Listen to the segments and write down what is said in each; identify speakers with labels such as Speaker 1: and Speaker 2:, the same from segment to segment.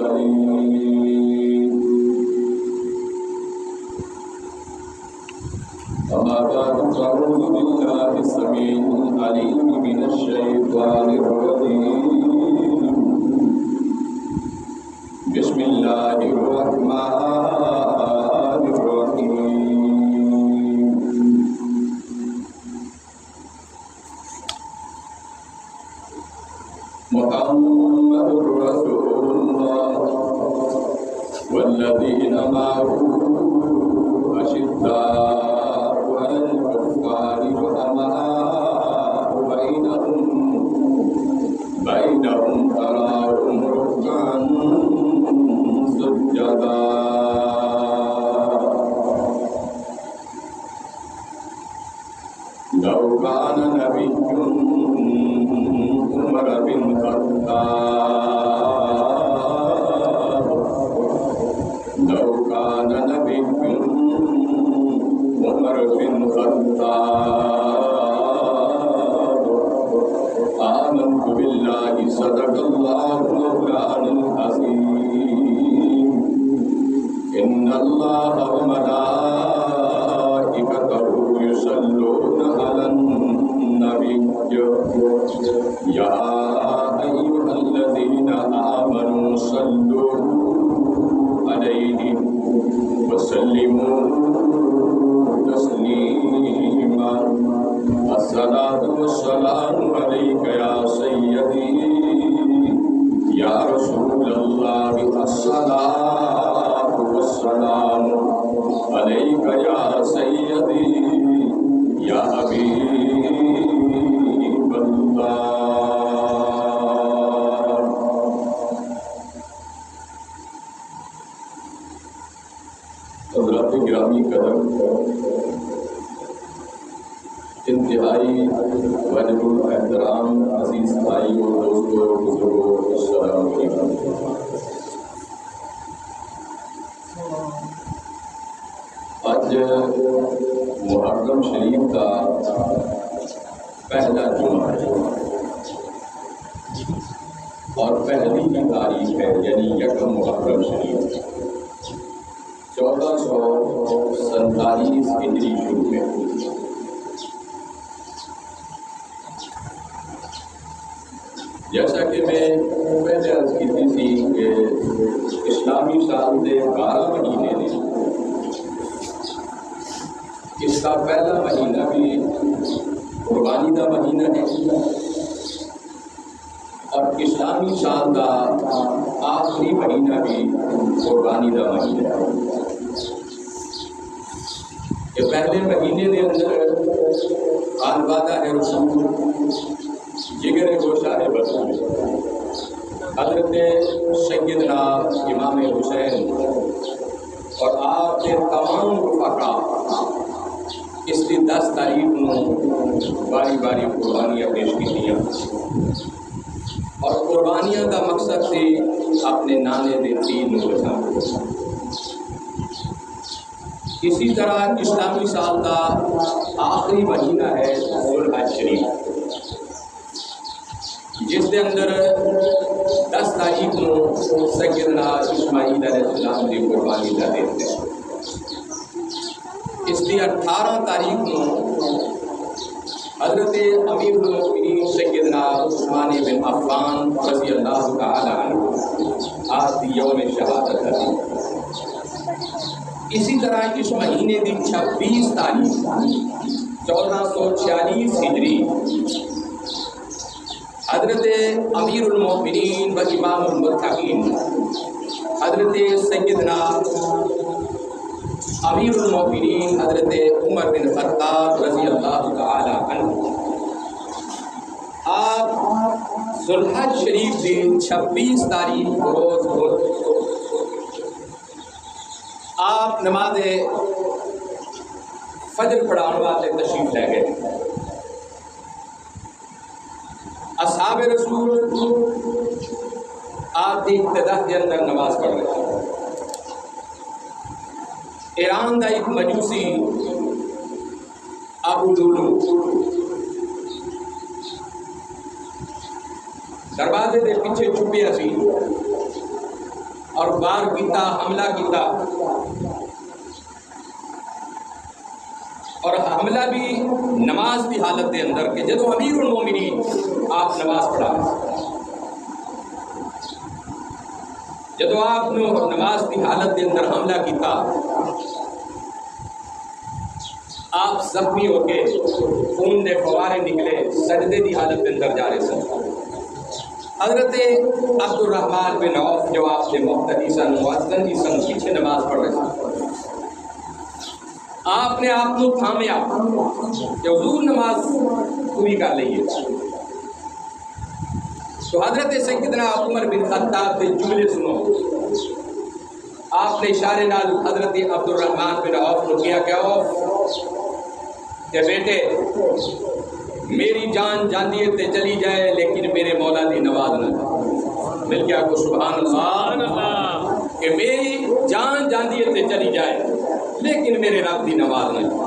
Speaker 1: المرسلين أما بعد فأعوذ بالله السميع العليم من الشيطان الرجيم بسم الله الرحمن الرحيم محمد رسول الله والذين معه أشداء على الكفار رحماء بينهم تراهم ركعا سجدا لو كان نبي عمر بن الخطاب لو كان نبي عمر بن الخطاب آمنت بالله صدق الله مولانا العظيم إن الله وملائكته يصلون على النبي يا أيها الذين آمنوا صلوا عليه وسلموا تسليما الصلاة والسلام عليك يا سيدي يا رسول الله الصلاة والسلام عليك يا سيدي يا حبيب الله حضرات گرامی قدر انتہائی واجب الاحترام عزیز بھائیوں دوستوں بزرگوں السلام علیکم۔ آج محرم شریف کا پہلا جمعہ ہے اور پہلی ہی تاریخ ہے، یعنی یکم محرم شریف 1447 ہجری شروع ہے۔ جیسا کہ میں پہلے عرض کی تھی کہ اسلامی سال کے 12 مہینے نے، اس کا پہلا مہینہ بھی قربانی کا مہینہ ہے اور اسلامی سال کا آخری مہینہ بھی قربانی کا مہینہ ہے۔ کہ پہلے مہینے کے اندر آلوادہ ہے رسول جگر گوشہ ہے رسول حضرت سیدنا امام حسین اور آپ کے تمام رفقا اس کی 10 تاریخ کو باری باری قربانیاں پیش کی دیا اور قربانیاں کا مقصد سے اپنے نانے دے دین کو بچا۔ اسی طرح اسلامی سال کا آخری مہینہ ہے ذوالحج شریف، جس کے اندر 10 تاریخ کو سیدنا اسماعیل علیہ السلام کی قربانی کا دن ہے۔ اس کی 18 تاریخ کو حضرت امیر المؤمنین سیدنا عثمان بن عفان رضی اللہ تعالی عنہ آج یوم شہادت ہے۔ اسی طرح اس مہینے کی 26 تاریخ 1446 ہجری حضرت امیر المؤمنین و امام المتقین حضرت سیدنا امیر المؤمنین حضرت عمر بن خطاب رضی اللہ تعالی عنہ آپ ذوالحج شریف کی 26 تاریخ روز آپ نماز فجر پڑھانے والے تشریف لے گئے۔ اصحاب رسول آپ کی ابتدا کے اندر نماز پڑھ رہے ہیں۔ ایران کا ایک مجوسی ابو لولو دروازے کے پیچھے چھپیا سی اور وار کیتا حملہ کیتا، اور حملہ بھی نماز کی حالت کے اندر کہ جدو امیر المومنین آپ نماز پڑھا، جدو آپ نے نماز کی حالت کے اندر حملہ کیتا، آپ زخمی ہو کے خون دے فوارے نکلے، سجدے کی حالت کے اندر جا رہے سن۔ حضرت عبد الرحمن بن عوف جو آپ کے مقتدی سن، مؤذن جی سن، پیچھے نماز پڑھ رہے سن، آپ نے آپ کو تھامیا کہ حضور نماز پوری کر لئیے۔ تو حضرت سیدنا عمر بن خطاب کے جملے سنو، آپ نے اشارے نال حضرت عبد الرحمن بن عوف نے کیا کہ عوف کہ بیٹے میری جان جاندی ہے تے چلی جائے لیکن میرے مولا دی نماز نہ جائے۔ مل گیا کو سبحان اللہ، کہ میری جان جاندی ہے تے چلی جائے لیکن میرے رب دی نماز نہ جائے۔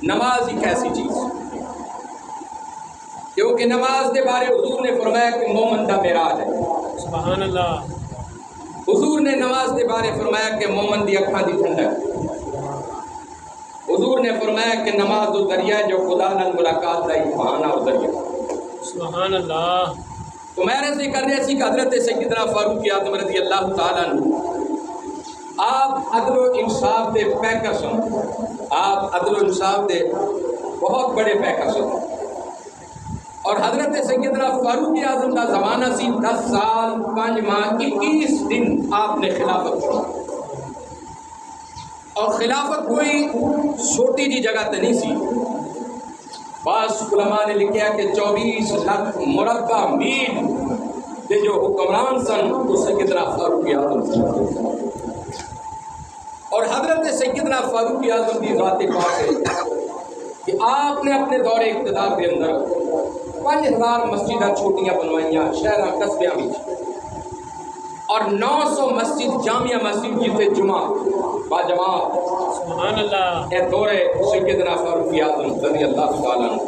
Speaker 1: نماز ایک ایسی چیز کیونکہ نماز دے بارے حضور نے فرمایا کہ مومن دا معراج ہے۔
Speaker 2: سبحان اللہ۔
Speaker 1: حضور نے نماز دے بارے فرمایا کہ مومن دی اکھاں دی ٹھنڈک۔ حضور نے فرمایا کہ نماز و دریا جو خدا نال ملاقات کا ایک بہانہ اور ذریعہ۔
Speaker 2: سبحان اللہ۔
Speaker 1: تو میں رضی کر رہے سی کہ حضرت سیدنا فاروق اعظم رضی اللہ تعالیٰ عنہ آپ عدل و انصاف دے پیکر سن، آپ عدل و انصاف دے بہت بڑے پیکر سن، اور حضرت سیدنا فاروق اعظم کا زمانہ سی 10 سال 5 ماہ 21 دن آپ نے خلافت کی، اور خلافت کوئی چھوٹی جی جگہ تے نہیں سی۔ بعض علماء نے لکھا کہ 24 لاکھ مربع میل کے جو حکمران سن وہ سیدنا فاروق اعظم سن، اور حضرت سیدنا فاروق اعظم کی ذات پاک ہے کہ آپ نے اپنے دور اقتدار کے اندر 5000 مسجدیں چھوٹیاں بنوائیاں شہراں قصبیاں میں، اور 900 مسجد جامعہ مسجد جیتے جمعہ با جماعت۔
Speaker 2: سبحان اللہ۔
Speaker 1: اے دور سیدنا فاروق اعظم رضی اللہ تعالیٰ عنہ،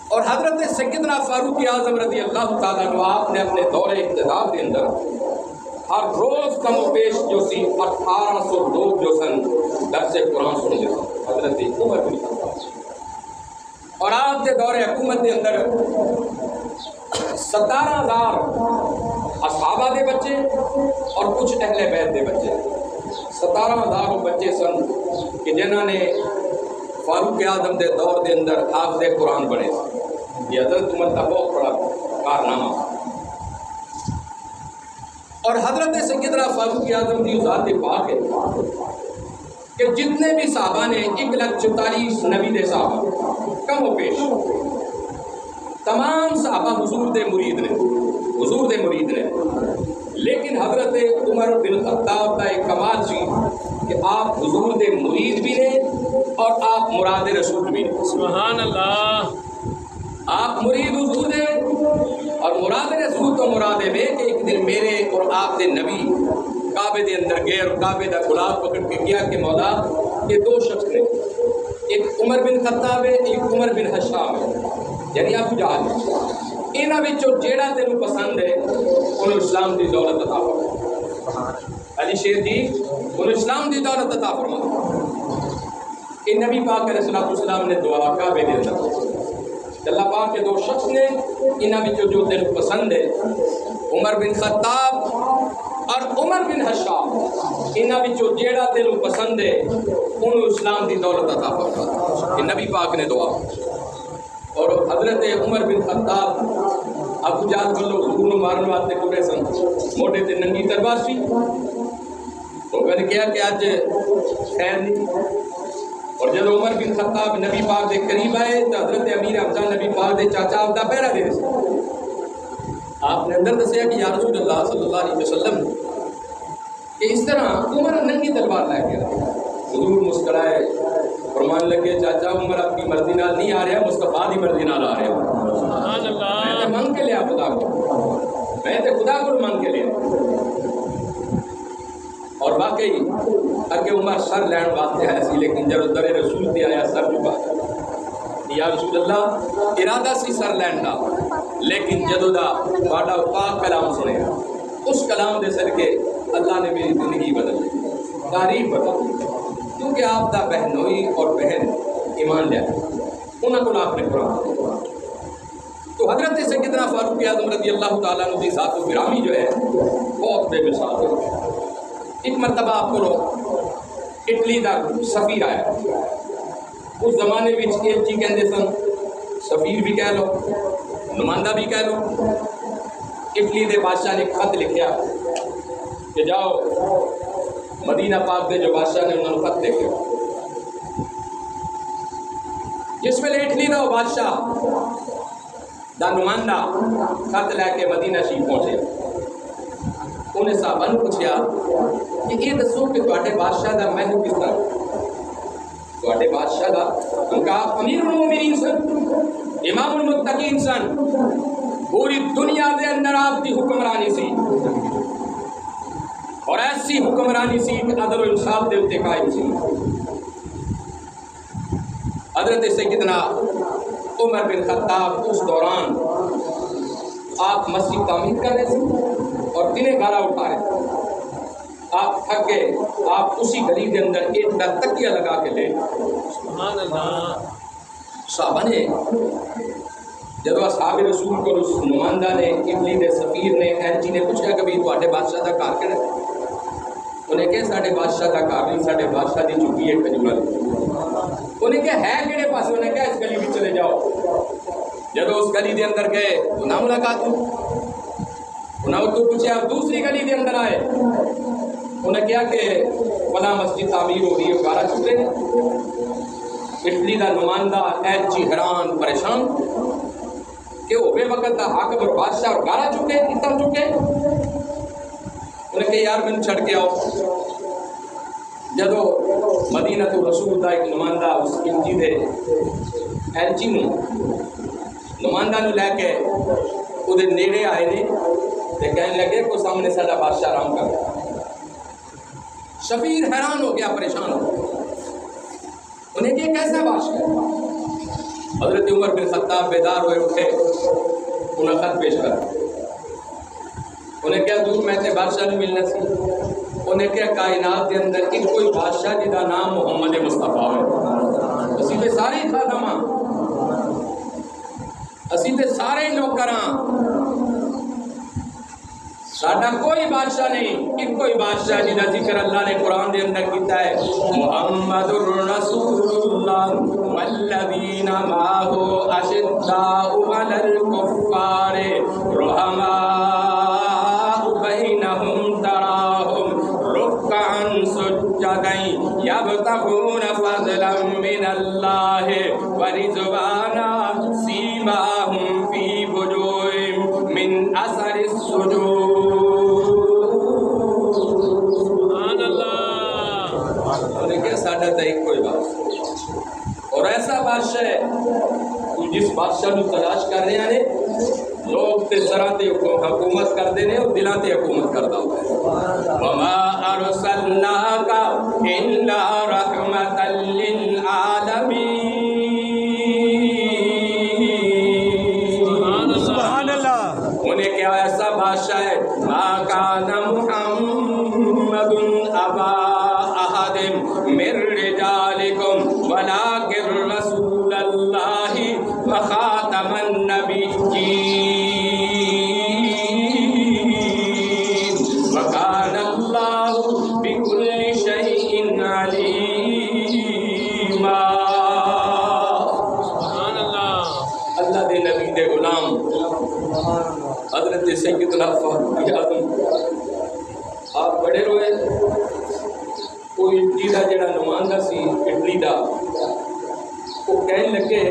Speaker 1: اور حضرت سیدنا فاروق اعظم رضی اللہ تعالیٰ عنہ آپ نے اپنے دور اقتدار کے اندر ہر روز کم و بیش جو سی 1800 لوگ جو سن درس قرآن سنتے سن حضرت عمر بن خطاب، اور آپ کے دور حکومت کے اندر 17,000 اصحابہ دے بچے اور کچھ اہل بیت دے بچے، 17,000 بچے سن کہ جنہوں نے فاروق اعظم دے دور دے اندر حافظ قرآن بنے۔ یہ حضرت عمر کا بہت بڑا کارنامہ، اور حضرت سیدنا فاروق اعظم کی ذات پاک ہے کہ جتنے بھی صحابہ نے 144 نبی دے صحابہ کم و بیش تمام صحابہ حضور دے مرید نے، حضور دے مرید نے، لیکن حضرت عمر بن خطاب کا ایک کمال سی کہ آپ حضور دے مرید بھی نے اور آپ مراد رسول بھی نے۔
Speaker 2: سبحان اللہ۔
Speaker 1: آپ مرید حضور دے اور مراد رسول تو مراد ہے کہ ایک دن میرے اور آپ دے نبی کعبے دے اندر گئے اور کعبے دا غلاف پکڑ کے کیا کہ مولا یہ 2 شخص نے، ایک عمر بن خطاب ہے، ایک عمر بن حشام ہے، یعنی ابو جہل ہے، انہاں وچوں جیڑا تینوں پسند ہے انہوں اسلام دی دولت عطا فرما۔ علی شیر جی انہوں اسلام دی دولت عطا فرما۔ کہ نبی پاک علیہ السلام نے دعا کعبے دے اندر اللہ پاک کے 2 شخص نے انہاں وچوں جو تینوں پسند ہے عمر بن خطاب اور عمر بن حشام، انہاں وچوں جیڑا تینوں پسند ہے انہوں اسلام دی دولت عطا فرما۔ کہ نبی پاک نے دعا، اور حضرت عمر بن خطاب ابو جہل کو حضور نو مارن واسطے ٹرے سن، موٹے تے ننگی تلوار سی، تو میں نے کہا کہ اج خیر نہیں، اور جب عمر بن خطاب نبی پاک دے قریب آئے تو حضرت امیر حمزہ نبی پاک دے چاچا آپ دا پہرا دے رہے، آپ نے اندر دسیا کہ یا رسول اللہ صلی اللہ علیہ وسلم کہ اس طرح عمر ننگی تلوار لے گیا۔ حضور مسکرائے، فرمان لگے چاچا عمر آپ کی مرضی نال نہیں آ رہا، مصطفیٰ دی مرضی نال آ رہا۔
Speaker 2: سبحان اللہ۔
Speaker 1: میں تے منگ کے لیا خدا کو، میں تے خدا کو منگ کے لیا، اور واقعی اگے عمر سر لین واسطے آیا سی، لیکن جب در رسول تے آیا سر جھکا یا رسول اللہ ارادہ سی سر لین دا، لیکن جدو دا باڈا پاک کلام سنے اس کلام دے صدقے اللہ نے میری زندگی بدل دی، تاریخ بدل دی، کیونکہ آپ دا بہنوئی اور بہن ایمان لیا انہوں کو آپ نے قرآن. تو حضرت سیدنا فاروق اعظم رضی اللہ تعالیٰ عنہ کی ذات و گرامی جو ہے بہت بے مثال ہے. ایک مرتبہ آپ کو اٹلی دا سفیر آیا. اس زمانے میں ایک چیز کہتے سن، سفیر بھی کہہ لو نمائندہ بھی کہہ لو. اٹلی دے بادشاہ نے خط لکھیا کہ جاؤ مدینہ پاک دے جو بادشاہ نے انہوں نے خط لکھیا. جس ویلے اٹلی دا وہ بادشاہ دا نمائندہ خط لے کے مدینہ شریف پہنچے، انہیں صحابہ نے پوچھا کہ یہ دسو کہ تواڈے بادشاہ دا محل کس طرح، تواڈے بادشاہ دا ان کا امیر المومنین سن، امام المتقین سن، پوری دنیا دے اندر آپ کی حکمرانی سی اور ایسی حکمرانی سی کہ عدل و انصاف دے اوتے قائم سی. حضرت سیدنا عمر بن خطاب اس دوران آپ مسجد تعمیر کر رہے تھے اور دنیں گارا اٹھا رہے تھے. آپ تھک گئے، آپ اسی گلی کے اندر ایک تکیہ لگا کے لے.
Speaker 2: سبحان اللہ.
Speaker 1: صحابہ نے جب اصحاب رسول کو اس نمائندہ نے اٹلی دے سفیر نے ایجی نے پوچھا کہ بھائی تواڈے بادشاہ دا گھر کہڑا ہے؟ انہیں کہا ساڈے بادشاہ دا گھر نہیں، ساڈے بادشاہ دی چکی ہے کھجورا. انہیں کہا ہے کہڑے پاسے؟ انہیں کہا اس گلی میں چلے جاؤ. جب اس گلی دے اندر گئے تو نہ ملاقات ہوئی. انہوں تو پوچھا آپ دوسری گلی دے اندر آئے، انہیں کہا کہ فلاں مسجد تعمیر ہو رہی ہے، گارا چکے ہیں. اٹلی دا نمائندہ ایجی حیران پریشان کہ ہوئے وقت دا حاکم اور بادشاہ اور گارا چکے اتر چکے. انہیں کہا یار میں چھڑ کے آؤ. جدو مدینہ تو رسول دا ایک نمائندہ اس انجی دے ایجی نمائندہ نو لے کے وہ نیڑے آئے نے تے کہنے لگے کو سامنے ساڈا بادشاہ آرام کر رہا. سفیر حیران ہو گیا، پریشان ہو گیا. انہیں کہ کیسا بادشاہ؟ حضرت عمر بن خطاب بیدار ہوئے اٹھے، انہیں خط پیش کر. انہیں کیا دور میں تے بادشاہ نے ملنا سی. انہیں کیا کائنات کے اندر ایک کوئی بادشاہ جدا نام محمد مصطفیٰ ہے. اسی تے سارے خادماں، اسی تے سارے نوکراں، ساڈا کوئی بادشاہ نہیں. ایک کوئی بادشاہ جدا ذکر اللہ نے قرآن دے اندر کیتا ہے، محمد الرسول اللہ والذین معہ اشداء علی الکفار رحماء بینہم تراہم رکعا سجدا یبتغون فضلا من اللہ ورضوانا سیماہم فی وجوہہم من اثر السجود. ساڈا تو ایک کوئی بادشاہ اور ایسا بادشاہ ہے جس بادشاہ کو تلاش کر رہے ہیں لوگ تے سراں تے حکومت کرتے ہیں اور دلاں تے حکومت کرتا ہوتا ہے. وما ارسلناک الا رحمۃ للعالمین. سبحان اللہ. انہیں کیا ایسا بادشاہ ہے، ما کان محمد ابا من رجالکم ولکن رسول اللہ وخاتم النبیین وکان اللہ بکل شیء علیما. سبحان اللہ. اللہ دے نبی دے غلام حضرت سیدنا فاروق اعظم آپ بڑے روئے. کوئی اٹلی دا جڑا نمائندہ سی اٹلی دا وہ کہنے لگے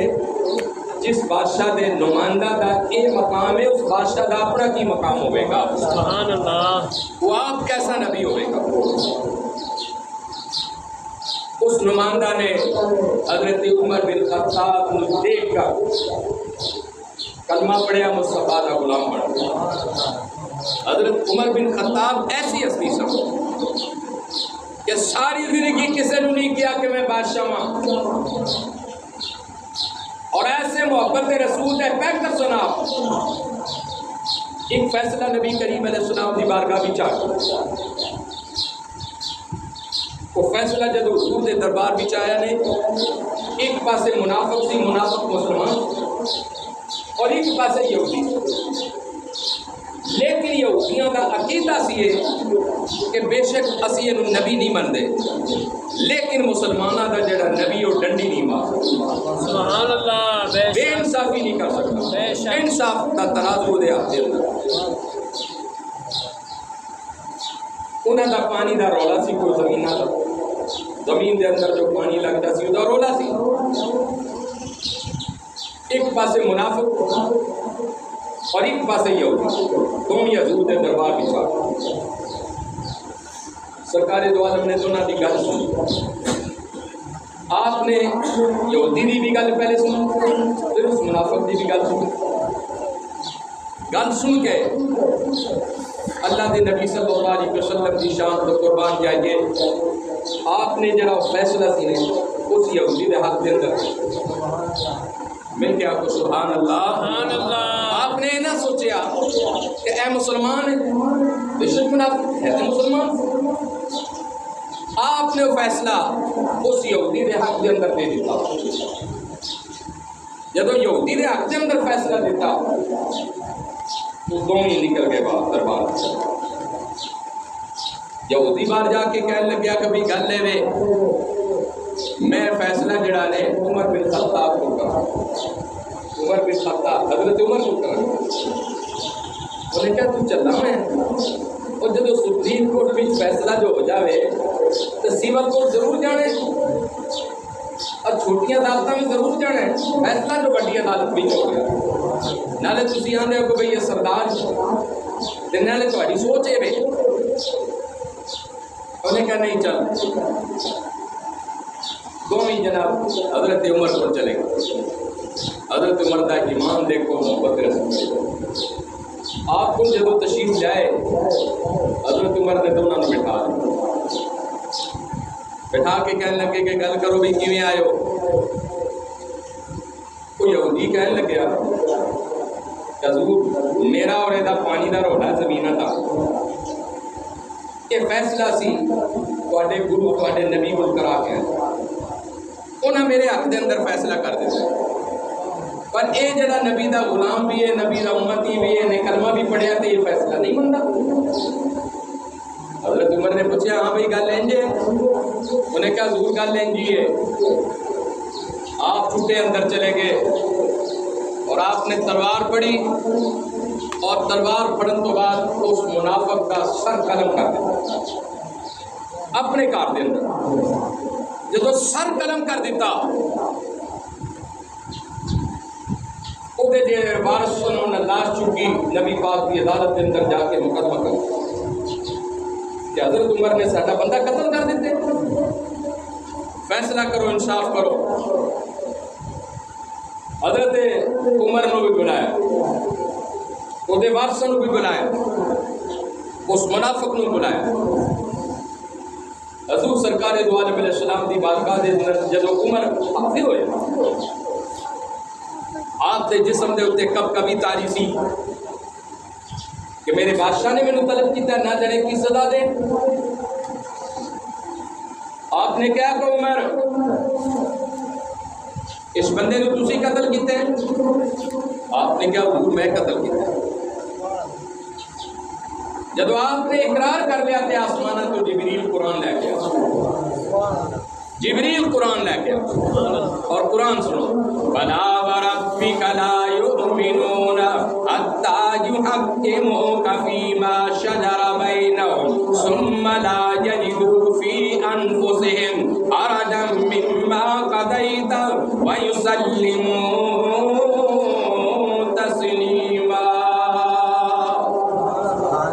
Speaker 1: جس بادشاہ دے نمائندہ دا یہ مقام ہے اس بادشاہ دا اپنا کی مقام ہوئے گا.
Speaker 2: سبحان اللہ.
Speaker 1: وہ آپ کیسا نبی ہوئے گا. اس نمائندہ نے حضرت عمر بن خطاب کو دیکھ کر کلمہ پڑھیا، مصطفیٰ دا غلام بن گیا. حضرت عمر بن خطاب ایسی ہستی سمجھ کہ ساری زندگی کسی نے نہیں کیا کہ میں بادشاہ ہوں، اور ایسے محبت رسول ہے پہ کر سنا ایک فیصلہ نبی کریم علیہ السلام کی بارگاہ بھی چاہ وہ فیصلہ جدو حضور کے دربار بھی آیا نے ایک پاسے منافق سی منافق مسلمان اور ایک پاسے یہودی لیکن یہودیاں کا عقیدہ سی کہ بے شک اسی نبی نہیں منتے لیکن مسلمانوں کا جڑا نبی وہ ڈنڈی نہیں مار
Speaker 2: سبحان اللہ
Speaker 1: بے انصافی نہیں کر سکتا انصاف کا ترازو دے ہاتھ دے اندر انہاں دا پانی دا رولا سی کوئی زمین دے اندر جو پانی لگتا سی وہ رولا سی ایک پاسے منافق اور ایک پاسے یہودی دونوں حضور دے دربار بھی چاہ سرکار دو عالم نے دونوں کی گل سنی آپ نے یہودی کی بھی گل پہلے سنی پھر اس منافق کی بھی گل سنی گل سن کے اللہ کے نبی صلی اللہ علیہ وسلم کی شان کو قربان جائیے آپ نے جڑا فیصلہ سی نے اس یہودی کے حق کے اندر مل کے آپ کو سبحان اللہ آپ نے نہ سوچیا کہ اے مسلمان بے شک منافق ہے تو مسلمان آپ نے فیصلہ اس یہودی کے حق کے اندر دے دیتا جب یہودی کے حق کے اندر فیصلہ دیتا تو دونوں ہی نکل گئے دربار یہودی بار جا کے کہنے لگیا کبھی گل لے وے میں فیصلہ جڑا نے عمر بن خطاب کو کرا عمر بن خطاب حضرت عمر کو کرا انہیں کہا تو چلنا میں اور جب سپریم کورٹ میں فیصلہ جو ہو جاوے تو سیول کورٹ ضرور جانے اور چھوٹی عدالتوں میں ضرور جانا ہے فیصلہ جو بڑی عدالت بھی ہو گیا نالے تسی آندے ہو کہ بھئی یہ سردار دن نالے تھوڑی سوچ ہے بھئی انہیں کہا نہیں چل دونوں جناب حضرت عمر کو چلے گا حضرت عمر دا ایمان دیکھو محبت رسول آپ کو جب تشریف جائے حضرت عمر نے دونوں نے بٹھا کے کہنے لگے کہ گل کرو بھی کیویں آئے ہو کوئی یہودی کہنے لگیا کہ حضور میرا اور ایدہ پانی دا روڑا زمینہ تھا یہ فیصلہ سی تواڈے گرو تواڈے نبی کو کرا کے انہاں میرے حق دے اندر فیصلہ کر دیتا پر اے جڑا نبی دا غلام بھی ہے نبی دا امتی بھی ہے نے کلمہ بھی پڑھیا تو یہ فیصلہ نہیں منتا حضرت عمر نے پوچھا ہاں بھائی گل انجے انہیں کہا حضور گل انجی ہے آپ چھوٹے اندر چلے گئے اور آپ نے تلوار پڑھی اور تلوار پڑھن تو بعد اس منافق کا سر قلم کر دیتا اپنے کار دے اندر جب سر قلم کر دیتا اودے جے وارث انہوں نے لاش چکی نبی پاک کی عدالت کے اندر جا کے مقدمہ کر کہ حضرت عمر نے ساڈا بندہ قتل کر دیتے فیصلہ کرو انصاف کرو حضرت عمر نے بھی بلایا اودے وارثاں نے بھی بلایا اس منافق نے بلایا حضور سرکار دو عالم علیہ السلام دی بارگاہ دے اندر جب عمر حاضر ہوئے آپ دے جسم دے اتے کب کبھی تاری سی کہ میرے بادشاہ نے میں نے طلب کیتا نہ جانے کی سزا دے آپ نے کہا کہ عمر اس بندے نے تسی قتل کیتے ہیں آپ نے کہا حضور میں قتل کیتا جب آپ نے اقرار کر لیا تھے آسمانہ تو جبریل قرآن لے گیا جبریل قرآن لے گیا اور قرآن سنو بلا وربک لا یؤمنون حتی یحکموک فیما شجر بینہم ثم لا یجدوا فی انفسہم حرجا مما قضیت ویسلموا تسلیما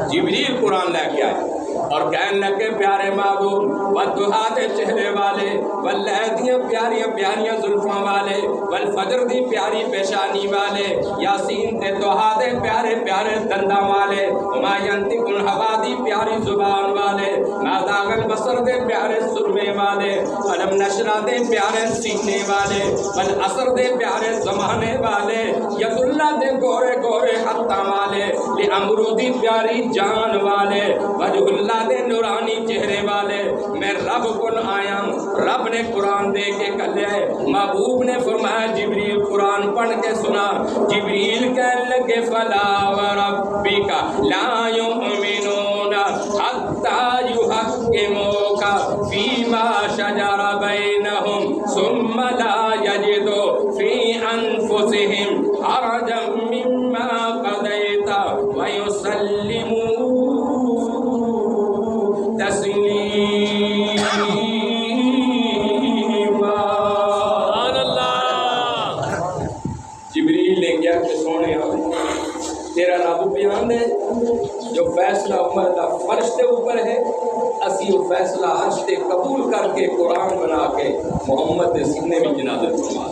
Speaker 1: جبریل قرآن لے کے آئے اور کہنے لگے پیارے محبوب والضحا دے چہرے والے واللیل پیاریاں پیاریاں زلفاں والے والفجر دی پیاری پیشانی والے یاسین تے ضحا دے پیارے پیارے دنداں والے ما ینطق الہوا دی پیاری زبان والے ما زاغ البصر دے پیارے سرمے والے علم نشرہ دے پیارے سینے والے والعصر دے پیارے زمانے والے ید اللہ دے گورے گورے ہتھاں والے امرودی پیاری جان والے وجہ اللہ دے نورانی چہرے والے میں رب کن آیا ہوں رب نے قرآن دے کے کلے محبوب نے فرمایا جبریل قرآن پڑھ کے سنا جبریل کہنے لگے فلا وربک لا یؤمنون حتی یحکموک فیما شجر بینہم ثم لا یجدوا فی انفسہم حرجا مما قضیت ویسلموا تسلیما۔
Speaker 2: سبحان اللہ۔
Speaker 1: جبریل نے کیا کہ سونے تیرا رب بیان ہے جو فیصلہ عمر کا فرش کے اوپر ہے اسی وہ فیصلہ عرش تے قبول کر کے قرآن بنا کے محمد کے سینے میں جنازت فرما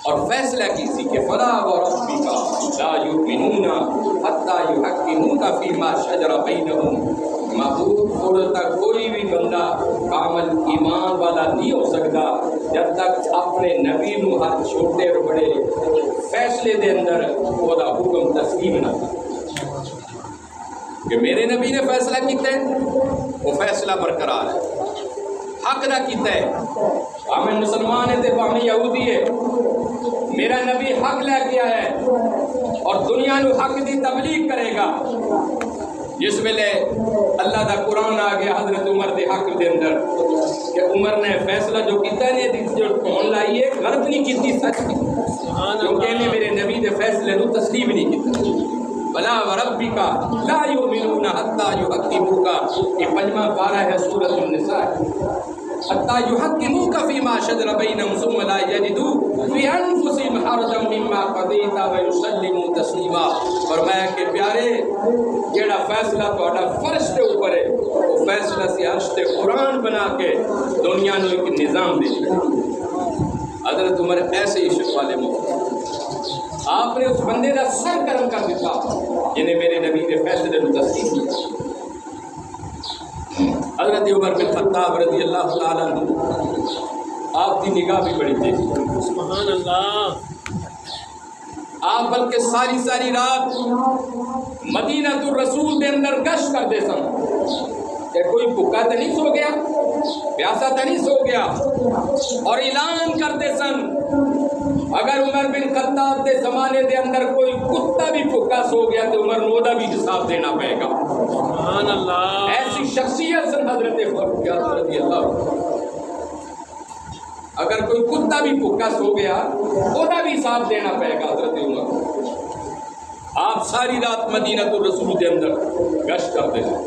Speaker 1: اور فیصلہ کسی کہ فلا وربک لا یؤمنون حتی یحکموک فیما شجر بینہم۔ محبوب خود تک کوئی بھی بندہ کامل ایمان والا نہیں ہو سکتا جب تک اپنے نبی نو ہر چھوٹے اور بڑے فیصلے دے اندر وہ دا حکم تسلیم نہ کہ میرے نبی نے فیصلہ کیتا ہے وہ فیصلہ برقرار ہے حق دا کیتا ہے ہمیں مسلمان ہے تے ہمیں یہودی ہے میرا نبی حق لے کے آیا ہے اور دنیا نو حق دی تبلیغ کرے گا۔ جس ویلے اللہ دا قرآن آ گیا حضرت عمر دے حق دے اندر کہ عمر نے فیصلہ جو کیتا ہے جو کون لائی ہے غلط نہیں کیتی سچ کی کیونکہ انہیں میرے نبی دے فیصلے نو تسلیم نہیں کیتا۔ بلا وربک لا یؤمنون حتی یحکموک یہ پنجواں پارہ ہے سورۃ النساء حتی یحکموک فیما شجر بینہم ثم لا یجدوا فی انفسہم حرجا مما قضیت ویسلموا تسلیما۔ فرمایا کہ پیارے جیڑا فیصلہ تہاڈا فرش کے اوپر ہے وہ فیصلہ سی عرش تے قرآن بنا کے دنیا نو ایک نظام دے حضرت عمر ایسے عشق والے آپ نے اس بندے کا سر گرم کر دیتا جنہیں میرے نبی نے فیصلے میں تسلیم کیا۔ حضرت عمر بن خطاب رضی اللہ تعالیٰ عنہ آپ کی نگاہ بھی بڑی تیز
Speaker 2: سبحان اللہ۔
Speaker 1: آپ بلکہ ساری رات مدینہ الرسول کے اندر گشت کرتے سن کہ کوئی بھوکا تو نہیں سو گیا پیاسا تو نہیں سو گیا اور اعلان کرتے سن اگر عمر بن خطاب کے زمانے دے اندر کوئی کتا بھی بھوکا سو گیا تو عمر نو دا بھی حساب دینا پڑے گا۔
Speaker 2: سبحان اللہ۔
Speaker 1: ایسی شخصیت سن حضرت فاروق اعظم رضی اللہ اگر کوئی کتا بھی بھوکا سو گیا وہ دا بھی حساب دینا پڑے گا حضرت عمر۔ آپ ساری رات مدینہ الرسول کے اندر گشت کرتے ہیں۔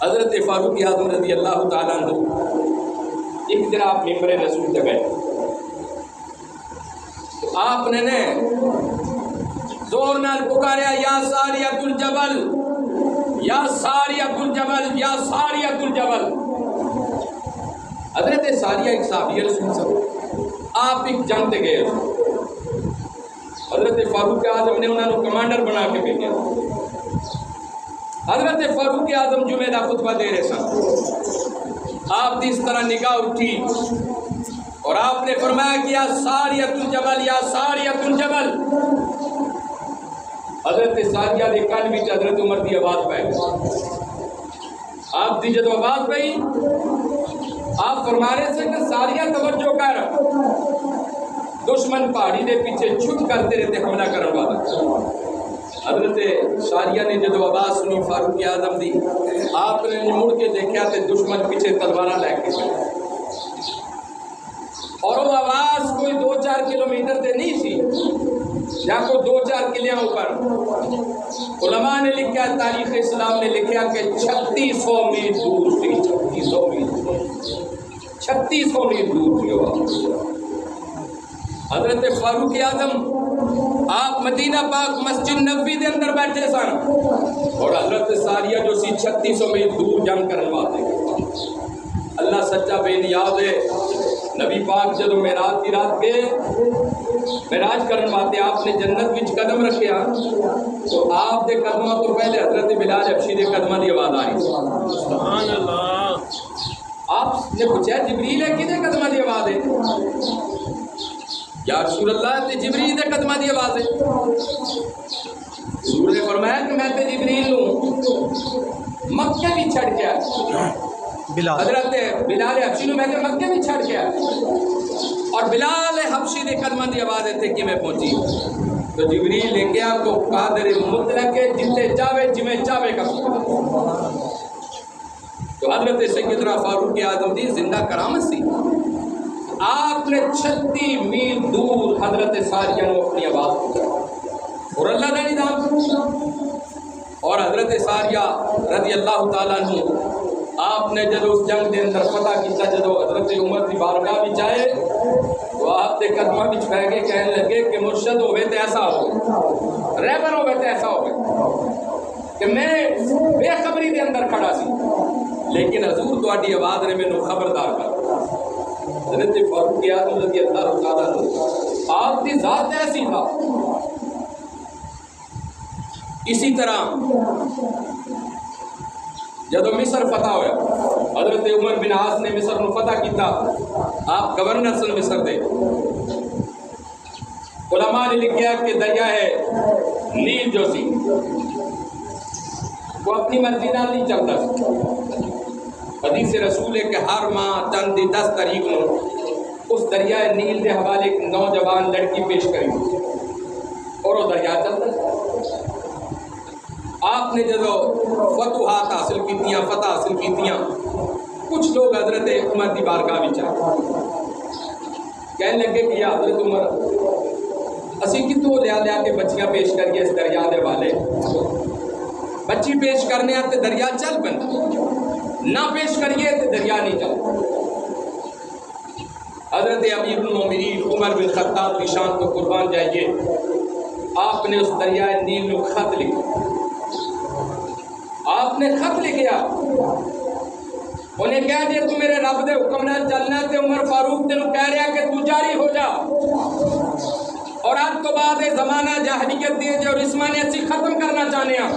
Speaker 1: حضرت فاروق اعظم رضی اللہ تعالیٰ عنہ ایک دن آپ ممبر رسول تک گئے تو آپ نے زور نال پکاریا یا ساریۃ الجبل یا ساریۃ الجبل یا ساریۃ الجبل۔ حضرت ساریہ ایک صحابیہ رسول صلی آپ ایک جنگ تے گئے حضرت فاروق اعظم نے انہوں نے کمانڈر بنا کے بھیجا۔ حضرت فاروق اعظم جمعہ دا خطبہ دے رہے سن آپ کی اس طرح نگاہ اٹھی اور آپ نے فرمایا کہ یا ساریۃ الجبل یا ساریۃ الجبل۔ حضرت ساریہ دے کان وچ حضرت عمر دی آواز پہ آپ دی جدو آواز پئی آپ فرما رہے تھے کہ ساریہ توجہ کر دشمن پہاڑی دے پیچھے چھپ کر تیرے تے حملہ کرن والا۔ حضرت ساریہ نے جدو آواز سنی فاروق اعظم دی آپ نے مڑ کے دیکھا تے دشمن پیچھے تلوارہ لے کے اور وہ آواز کوئی 2-4 کلومیٹر تے نہیں تھی یا کوئی 2-4 کلیاں اوپر۔ علماء نے لکھا تاریخ اسلام نے لکھا کہ 3600 میل دور تھی 3600 میل دور تھی۔ حضرت فاروق اعظم آپ مدینہ پاک مسجد نبوی دے اندر بیٹھے سن اور حضرت ساریہ جو سی 3600 میل دور جنگ کرنے والے۔ اللہ سچا بے نیاز ہے۔ نبی پاک جدو معراج کی رات گئے معراج کرنے والے آپ نے جنت وچ قدم رکھیا تو آپ دے قدموں تو پہلے حضرت بلال حبشی دے قدموں دی آواز آئی۔
Speaker 2: سبحان اللہ۔
Speaker 1: آپ نے پوچھا جبریل ہے کدے قدموں دی آواز ہے؟ یا رسول اللہ تے جبریل دے قدمہ دی آواز ہے. حضور نے فرمایا کہ میں تے جبریل ہوں مکہ بھی چھڑ گیا. حضرت بلال حبشی نو میں تے مکہ بھی چھڑ گیا. اور بلال حبشی دے قدمہ دی آواز تے کہ میں پہنچی تو جبریل لے گیا تو قادر مطلق ہے جتے چاہے جمیں چاہے کا. تو حضرت سیدنا فاروق اعظم دی زندہ کرامت سی. آپ نے 36 میل دور حضرت ساریہ کو اپنی آواز پہنچائی اور اللہ کا نظام. اور حضرت ساریہ رضی اللہ تعالیٰ عنہ آپ نے جب اس جنگ دے اندر فتح کیتا جب حضرت عمر کی بارگاہ بھی چاہے تو آپ کے قدمہ بچ پہ گئے کہنے لگے کہ مرشد ہوئے تو ایسا ہوئے رہبر ہوئے تو ایسا ہوئے کہ میں بے خبری دے اندر کھڑا سی لیکن حضور تہاڈی آواز نے مینوں خبردار کر. حضرت فاروق اعظم رضی اللہ تعالیٰ عنہ آپ کی ذات ایسی تھا. اسی طرح جب مصر فتح ہوا حضرت عمر بن عاص نے مصر کو فتح کیتا. آپ گورنر سن مصر دے. علماء نے لکھا کہ دریا ہے نیل جو سی وہ اپنی مرضی نال نہیں چلتا. حدیث رسول ہے کہ ہر ماہ چند 10 تاریخ کو اس دریائے نیل کے حوالے ایک نوجوان لڑکی پیش کری اور وہ دریا چلتا. آپ نے جب فتوحات حاصل کیتیاں فتح حاصل کیتیاں کچھ لوگ حضرت عمر کی بارگاہ میں آئے کہنے لگے کہ یا حضرت عمر اسی کتوں لیا لیا کے بچیاں پیش کریے اس دریا دے والے. بچی پیش کرنے آتے دریا چل پڑتا نہ پیش کریے تو دریا نہیں چلتا. حضرت امیر المومنین عمر بن خطاب کی شان کو قربان جائیے. آپ نے اس دریائے نیل کو خط لکھا. آپ نے خط لکھا انہیں کہہ دیا تو میرے رب دے حکم نہ چلنا تے عمر فاروق تینوں کہہ رہا کہ تو جاری ہو جا اور آج تو بعد زمانہ جاہلیت دیے جو رسمانی اسی ختم کرنا چاہنے ہیں.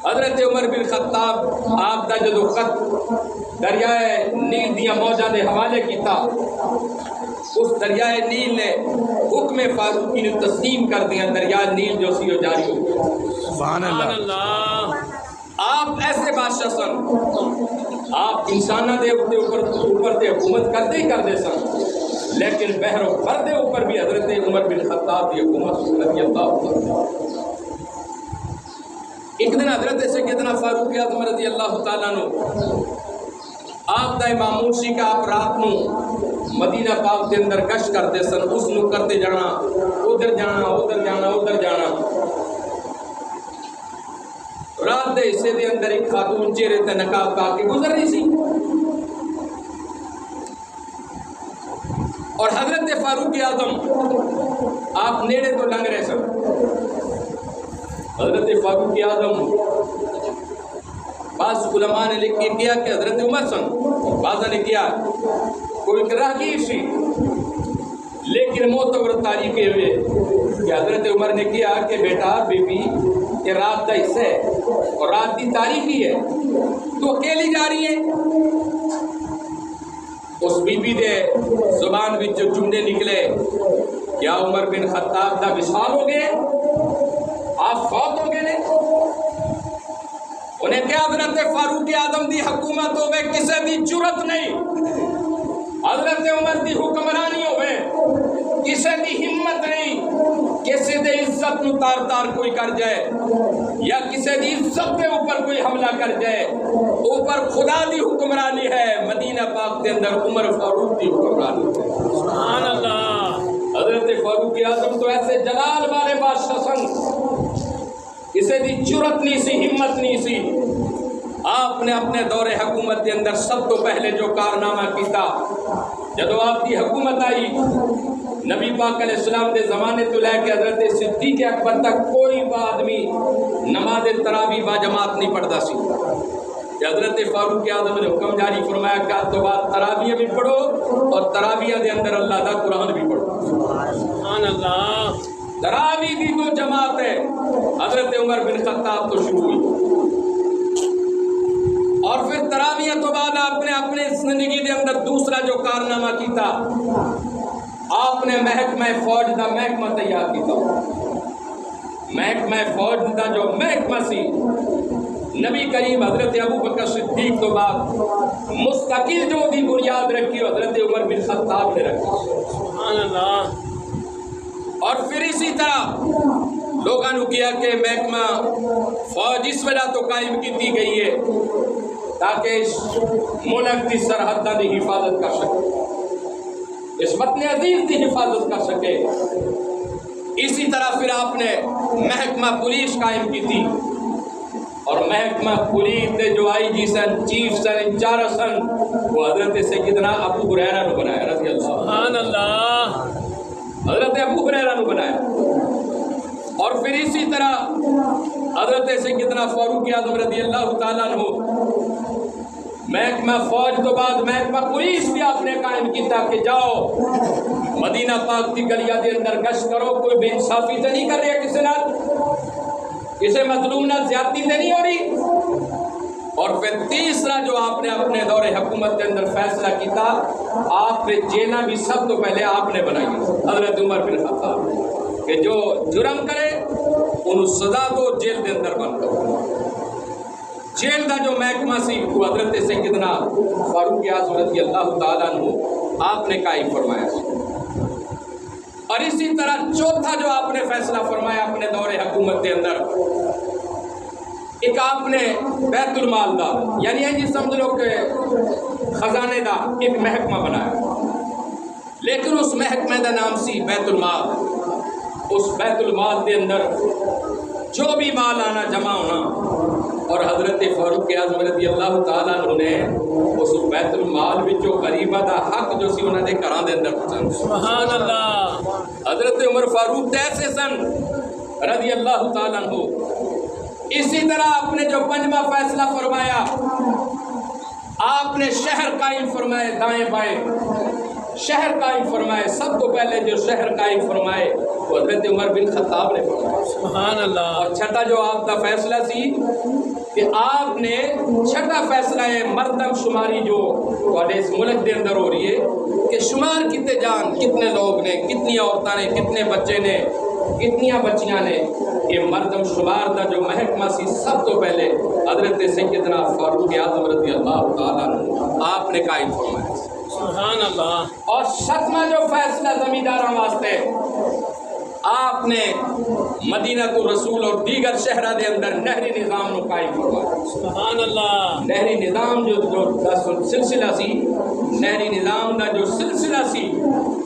Speaker 1: حضرت عمر بن خطاب آپ دا جدو خط دریائے نیل دیا موجہ دے حوالے کیتا اس دریائے نیل نے حکم فاروقی نے تسلیم کر دیا. دریائے نیل جو سی وہ جاری ہو گیا.
Speaker 2: سبحان اللہ.
Speaker 1: آپ ایسے بادشاہ سن آپ انسانہ دے اوپر تے حکومت کرتے ہی کرتے سن لیکن بحر و بر دے اوپر بھی حضرت عمر بن خطاب کی حکومت رضی اللہ عنہ. ایک دن حضرت سیدنا فاروق اعظم رضی اللہ تعالیٰ عنہ آپ دا امام سی کا آپ رات نو مدینہ پاک کے اندر گشت کرتے سن. اس نو کرتے جانا ادھر جانا ادھر جانا ادھر جانا. رات دے حصے دے اندر ایک خاتون چہرے تے نقاب پا کے گزر رہی سی اور حضرت فاروق اعظم آپ نیڑے تو لنگ رہے سن. حضرت فاروق اعظم بعض علماء نے لکھ کے کیا کہ حضرت عمر سن بعض نے کیا کوئی راہگیر سی لیکن معتبر تاریخ ہوئے کہ حضرت عمر نے کیا کہ بیٹا بی بی یہ رات کا حصہ ہے اور رات کی تاریخ ہی ہے تو اکیلی جا رہی ہے. اس بی بی دے زبان بھی جو جملے نکلے کیا عمر بن خطاب دا وصال ہو گئے آپ فوت ہو گئے نے. انہیں کیا حضرت فاروق اعظم دی حکومت ہوئے کسے دی جرت نہیں. حضرت عمر دی حکمرانی ہوئے کسے دی ہمت نہیں. کسے دے عزت نو تار تار کوئی کر جائے یا کسے دی عزت کے اوپر کوئی حملہ کر جائے. اوپر خدا دی حکمرانی ہے. مدینہ پاک کے اندر عمر فاروق دی حکمرانی ہے.
Speaker 2: سبحان اللہ.
Speaker 1: حضرت فاروق اعظم تو ایسے جلال والے بادشاہ سن کسے دی جرت نہیں سی ہمت نہیں سی. آپ نے اپنے دور حکومت کے اندر سب تو پہلے جو کارنامہ کیتا جب آپ کی حکومت آئی نبی پاک علیہ السلام کے زمانے تو لے کے حضرت صدیق اکبر تک کوئی آدمی نماز تراویح با جماعت نہیں پڑھتا سی. حضرت فاروق اعظم نے حکم جاری فرمایا کہ آج تو بعد تراویح بھی پڑھو اور تراویح کے اندر اللہ کا قرآن بھی پڑھو.
Speaker 2: سبحان اللہ.
Speaker 1: تراویح کی جو جماعت ہے حضرت عمر بن خطاب تو شروع ہوئی اور پھر تراویح تو بعد آپ نے اپنے زندگی کے اندر دوسرا جو کارنامہ کیتا آپ نے محکمہ فوج دا محکمہ تیار کیتا محکمہ فوج دا جو محکمہ سی نبی کریم حضرت ابو بکر صدیق تو بعد مستقل جو دی بنیاد رکھی حضرت عمر بن خطاب نے رکھی
Speaker 2: سبحان اللہ
Speaker 1: اور پھر اسی طرح لوگوں نے کیا کہ محکمہ فوج اس وجہ تو قائم کی گئی ہے تاکہ اس ملک کی سرحدوں کی حفاظت کر سکے اس وطن عزیز کی حفاظت کر سکے اسی طرح پھر آپ نے محکمہ پولیس قائم کی تھی اور محکمہ پولیس کے جو آئی جی سن چیف سن انچارج سن وہ حضرت سیدنا ابو ہریرہ نے بنایا رضی اللہ
Speaker 2: سبحان اللہ
Speaker 1: حضرت ابو ہریرہ نے بنایا اور پھر اسی طرح حضرت سیدنا فاروق اعظم رضی اللہ تعالیٰ عنہ محکمہ فوج تو بعد محکمہ پولیس بھی آپ نے قائم کیتا کہ جاؤ مدینہ پاک کی گلیاں دے اندر گشت کرو کوئی بے انصافی تو نہیں کر رہی کسی نال کسی مظلوم نال زیادتی تو نہیں ہو رہی اور پھر تیسرا جو آپ نے اپنے دور حکومت کے اندر فیصلہ کیتا آپ نے جینا بھی سب تو پہلے آپ نے بنائی حضرت عمر بن خطاب کہ جو جرم کرے انہوں سزا دو جیل کے اندر بند کرو جیل کا جو محکمہ سی وہ حضرت سیدنا فاروق اعظم رضی اللہ تعالیٰ عنہ آپ نے قائم فرمایا اور اسی طرح چوتھا جو آپ نے فیصلہ فرمایا اپنے دور حکومت کے اندر ایک آپ نے بیت المال دا یعنی جی سمجھ لو کہ خزانے دا ایک محکمہ بنایا لیکن اس محکمے دا نام سی بیت المال اس بیت المال کے اندر جو بھی مال آنا جمع ہونا اور حضرت فاروق اعظم رضی اللہ تعالیٰ عنہ نے اس بیت المال وچوں غریباں دا حق جو سی انہاں دے گھراں دے اندر پہنچایا
Speaker 2: سبحان اللہ
Speaker 1: حضرت عمر فاروق تے ایسے سن رضی اللہ تعالیٰ عنہ اسی طرح آپ نے جو پنجواں فیصلہ فرمایا آپ نے شہر قائم فرمائے دائیں بائیں شہر قائم فرمائے سب تو پہلے جو شہر قائم فرمائے وہ حضرت عمر بن خطاب نے فرمایا
Speaker 2: سبحان اللہ
Speaker 1: اور چھٹا جو آپ کا فیصلہ سی کہ آپ نے چھٹا فیصلہ ہے مردم شماری جو اس ملک کے اندر ہو رہی ہے کہ شمار کتنے جان کتنے لوگ نے کتنی عورتیں نے کتنے بچے نے کتنیاں بچیاں نے یہ مردم شمار کا جو محکمہ سی سب تو پہلے حضرت سیدنا فاروق اعظم رضی اللہ تعالیٰ عنہ آپ نے قائم فرمایا
Speaker 2: سبحان اللہ
Speaker 1: اور ستواں جو فیصلہ زمینداراں واسطے آپ نے مدینہ الرسول اور دیگر شہرہ دے اندر نہری نظام نو قائم فرمایا
Speaker 2: سبحان اللہ
Speaker 1: نہری نظام جو سلسلہ سی نہری نظام دا جو سلسلہ سی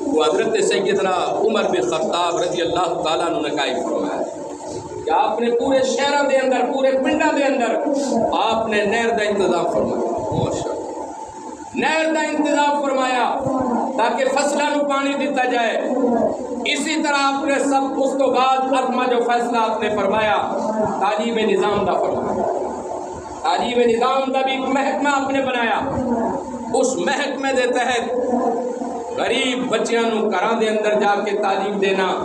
Speaker 1: وہ حضرت سیدنا عمر بن خطاب رضی اللہ تعالیٰ عنہ نے قائم فرمایا کہ آپ نے پورے شہروں دے اندر پورے پنڈا دے اندر آپ نے نہر دا انتظام فرمایا نہر دا انتظام فرمایا تاکہ فصلوں کو پانی دیتا جائے اسی طرح آپ نے سب اس تو بعد اتما جو فیصلہ آپ نے فرمایا تعلیم نظام دا فرمایا تعلیم نظام دا بھی ایک محکمہ آپ نے بنایا اس محکمے دے تحت غریب بچیاں نو گھراں دے اندر جا کے تعلیم دینا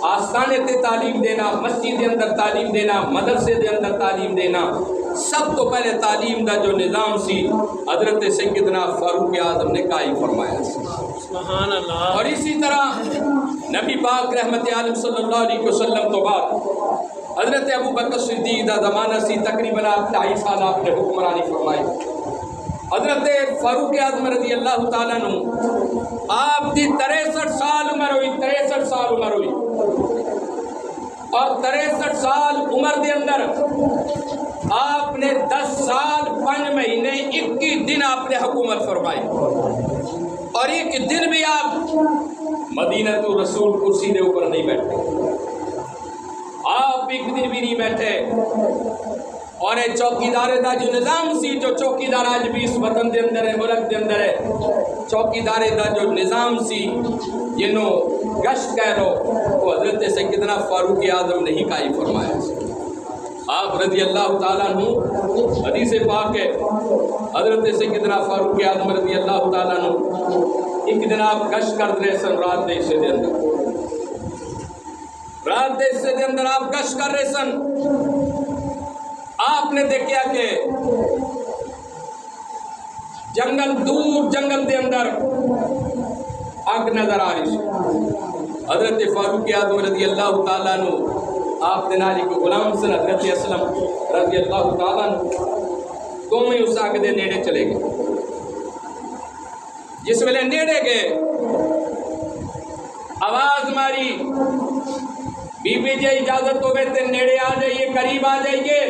Speaker 1: آستانے تے تعلیم دینا مسجد دے اندر تعلیم دینا مدرسے دے اندر تعلیم دینا سب تو پہلے تعلیم دا جو نظام سی حضرت سیدنا فاروق اعظم نے قائم فرمایا
Speaker 2: سبحان اللہ
Speaker 1: اور اسی طرح نبی پاک رحمت عالم صلی اللہ علیہ وسلم تو بعد حضرت ابو بکر صدیق دا زمانہ سی تقریباً 2.5 سال آپ نے حکمرانی فرمائی حضرت فاروق اعظم رضی اللہ تعالیٰ عنہ آپ کی 63 سال عمر ہوئی 63 سال عمر ہوئی اور 63 سال عمر دے اندر آپ نے 10 سال 5 مہینے 21 دن آپ نے حکومت فرمائی اور ایک دن بھی آپ مدینہ الرسول کرسی دے اوپر نہیں بیٹھے آپ ایک دن بھی نہیں بیٹھے اور چوکیدارے دا جو نظام سی جو چوکیدار آج بھی اس وطن دے اندر ہے ملک دے اندر ہے چوکیدارے دا جو نظام سی جنہوں گشت کہہ لو وہ حضرت سیدنا فاروق اعظم نہیں قائم فرمایا آپ رضی اللہ تعالیٰ عنہ حدیث پاک ہے حضرت سیدنا فاروق اعظم رضی اللہ تعالیٰ عنہ ایک دن آپ گشت کر رہے سن رات دے حصے دے اندر آپ گشت کر رہے سن آپ نے دیکھا کہ جنگل دور جنگل دے اندر اگ نظر آ رہی سی حضرت فاروق اعظم رضی اللہ تعالیٰ عنہ آپ کے نال ایک غلام سن حضرت اسلم رضی اللہ تعالیٰ عنہ دونوں اس اگ دے نیڑے چلے گئے جس ویلے نیڑے گئے آواز ماری بی بی جی اجازت ہوئے تے نیڑے آ جائیے قریب آ جائیے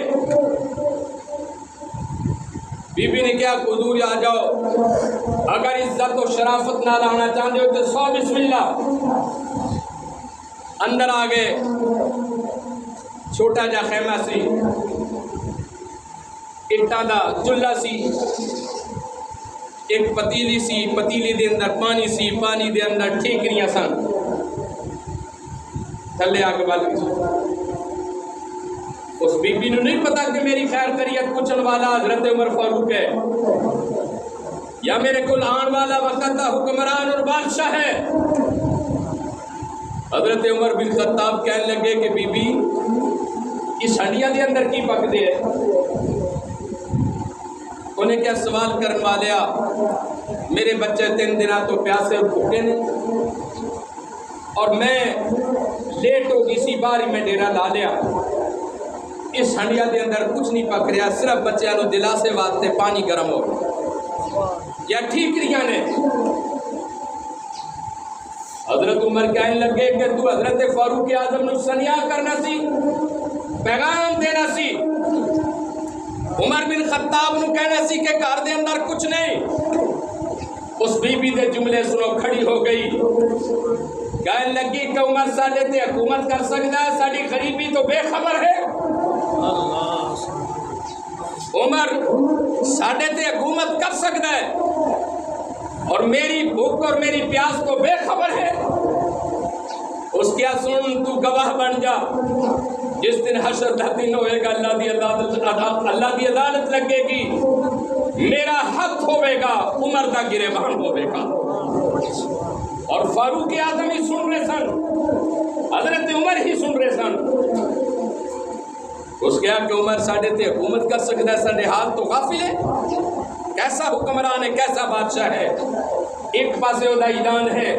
Speaker 1: بی بی نے کیا حضور آ جاؤ اگر عزت و شرافت نہ لانا چاہتے ہو تو سو بسم اللہ اندر آ گئے چھوٹا جا خیمہ سی اٹھاں دا چولہا سی ایک پتیلی سی پتیلی دے اندر پانی سی پانی دے اندر ٹھیکریاں سن تھلے آگ بال اس بی بی نے نہیں پتا کہ میری خیر خیریت پوچھن والا حضرت عمر فاروق ہے یا میرے کل آن والا وقت کا حکمران اور بادشاہ ہے حضرت عمر بن خطاب کہنے لگے کہ بی بی اس ہڈیاں دے اندر کی پک دے ہے انہیں کیا سوال کرن والیا میرے بچے 3 دنوں تو پیاسے اور بھوکے نے اور میں لیٹ ہو گئی سی باری میں ڈیرا لا لیا اس ہنڈیا دے اندر کچھ نہیں پک رہا صرف بچے نو دلاسے واسطے پانی گرم ہو یا ٹھیکریاں نے حضرت عمر کہنے لگے کہ تو حضرت فاروق اعظم نو سنیا کرنا سی پیغام دینا سی عمر بن خطاب نو کہنا سی کہ گھر دے اندر کچھ نہیں اس بی بی دے جملے سنو کھڑی ہو گئی کہنے لگی کہ عمر ساڈے تے حکومت کر سکتا ہے ساڈی غریبی تو بے خبر ہے عمر ساڈے تے حکومت کر سکتا ہے اور میری بھوک اور میری پیاس تو بے خبر ہے اس کیا سن تو گواہ بن جا جس دن حشر کا دن ہوئے گا اللہ دی عدالت لگے گی میرا حق ہوئے گا عمر دا گریبان ہوئے گا اور فاروق اعظم ہی سن رہے سن حضرت عمر ہی سن رہے سن اس کیا کہ عمر ساڈے تے حکومت کر سکتا ہے ساڈے حال تو غافل ہے کیسا حکمران ہے کیسا بادشاہ ہے ایک پاسے وہ اعلان ہے